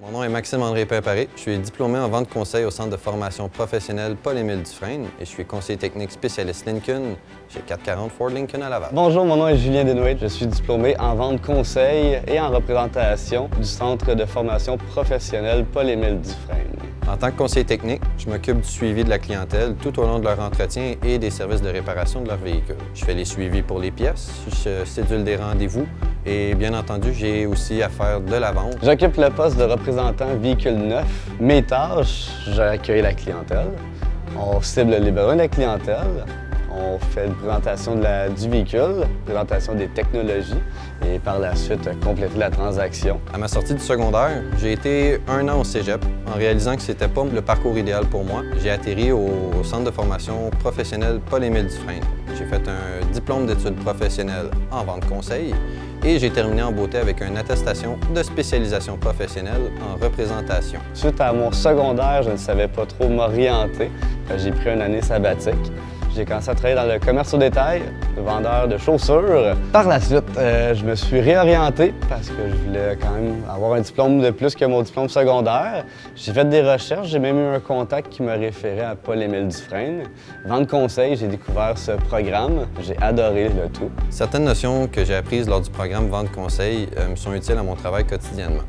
Mon nom est Maxime-André Préparé. Je suis diplômé en vente conseil au Centre de formation professionnelle Paul-Émile Dufresne et je suis conseiller technique spécialiste Lincoln chez 440 Ford Lincoln à Laval. Bonjour, mon nom est Julien Desnouettes. Je suis diplômé en vente conseil et en représentation du Centre de formation professionnelle Paul-Émile Dufresne. En tant que conseiller technique, je m'occupe du suivi de la clientèle tout au long de leur entretien et des services de réparation de leur véhicule. Je fais les suivis pour les pièces, je cédule des rendez-vous et bien entendu, j'ai aussi à faire de la vente. J'occupe le poste de représentant véhicule neuf. Mes tâches, j'accueille la clientèle, on cible les besoins de la clientèle, on fait une présentation du véhicule, présentation des technologies et par la suite compléter la transaction. À ma sortie du secondaire, j'ai été 1 an au cégep. En réalisant que c'était pas le parcours idéal pour moi, j'ai atterri au Centre de formation professionnelle Paul-Émile Dufresne. J'ai fait un diplôme d'études professionnelles en vente conseil et j'ai terminé en beauté avec une attestation de spécialisation professionnelle en représentation. Suite à mon secondaire, je ne savais pas trop m'orienter. J'ai pris une année sabbatique. J'ai commencé à travailler dans le commerce au détail, vendeur de chaussures. Par la suite, je me suis réorienté parce que je voulais quand même avoir un diplôme de plus que mon diplôme secondaire. J'ai fait des recherches, j'ai même eu un contact qui me référait à Paul-Émile Dufresne. Vente conseil, j'ai découvert ce programme. J'ai adoré le tout. Certaines notions que j'ai apprises lors du programme Vente conseil me sont utiles à mon travail quotidiennement.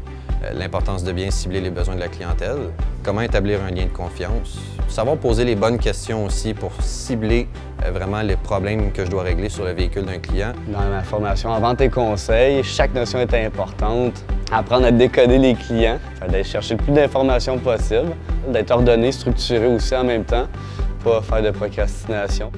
L'importance de bien cibler les besoins de la clientèle, comment établir un lien de confiance, savoir poser les bonnes questions aussi pour cibler vraiment les problèmes que je dois régler sur le véhicule d'un client. Dans ma formation en vente et conseil, chaque notion est importante. Apprendre à décoder les clients, d'aller chercher le plus d'informations possible, d'être ordonné, structuré aussi en même temps, pas faire de procrastination.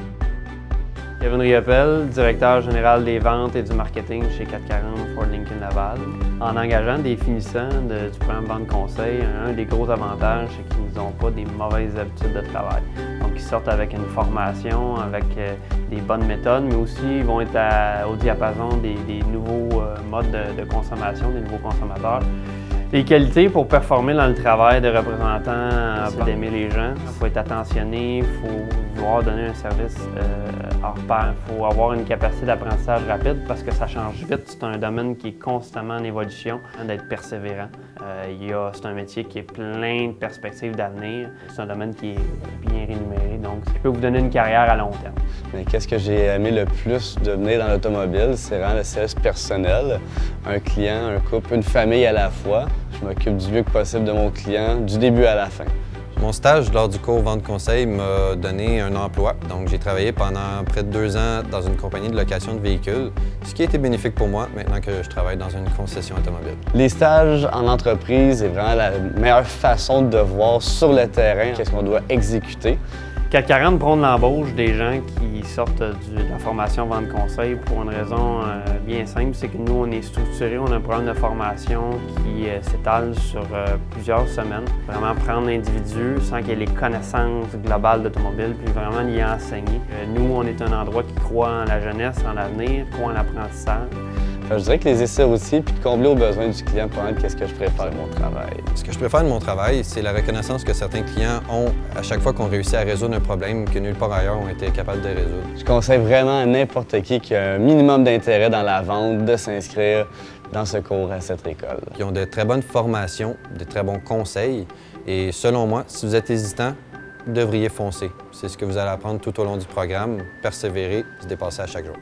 Kevin Riopel, directeur général des ventes et du marketing chez 440 Ford Lincoln Laval. En engageant des finissants du programme Vente Conseil, un des gros avantages, c'est qu'ils n'ont pas des mauvaises habitudes de travail. Donc, ils sortent avec une formation, avec des bonnes méthodes, mais aussi ils vont être au diapason des nouveaux modes de consommation, des nouveaux consommateurs. Les qualités pour performer dans le travail de représentant, c'est d'aimer les gens. Il faut être attentionné, il faut vouloir donner un service hors pair. Il faut avoir une capacité d'apprentissage rapide parce que ça change vite. C'est un domaine qui est constamment en évolution, d'être persévérant. C'est un métier qui est plein de perspectives d'avenir. C'est un domaine qui est bien rémunéré, donc ça peut vous donner une carrière à long terme. Mais qu'est-ce que j'ai aimé le plus de venir dans l'automobile, c'est vraiment le service personnel. Un client, un couple, une famille à la fois. Je m'occupe du mieux que possible de mon client, du début à la fin. Mon stage lors du cours Vente Conseil m'a donné un emploi. Donc, j'ai travaillé pendant près de 2 ans dans une compagnie de location de véhicules, ce qui a été bénéfique pour moi maintenant que je travaille dans une concession automobile. Les stages en entreprise est vraiment la meilleure façon de voir sur le terrain qu'est-ce qu'on doit exécuter. 440 prône l'embauche des gens qui sortent de la formation Vente Conseil pour une raison bien simple, c'est que nous, on est structuré, on a un programme de formation qui s'étale sur plusieurs semaines. Vraiment prendre l'individu sans qu'il ait les connaissances globales d'automobile, puis vraiment l'y enseigner. Nous, on est un endroit qui croit en la jeunesse, en l'avenir, croit en l'apprentissage. Je dirais que les essais aussi, puis de combler aux besoins du client pour être qu'est-ce que je préfère de mon travail. Ce que je préfère de mon travail, c'est la reconnaissance que certains clients ont à chaque fois qu'on réussit à résoudre un problème que nulle part ailleurs ont été capables de résoudre. Je conseille vraiment à n'importe qui a un minimum d'intérêt dans la vente de s'inscrire dans ce cours à cette école. Ils ont de très bonnes formations, de très bons conseils et selon moi, si vous êtes hésitant, vous devriez foncer. C'est ce que vous allez apprendre tout au long du programme, persévérer, se dépasser à chaque jour.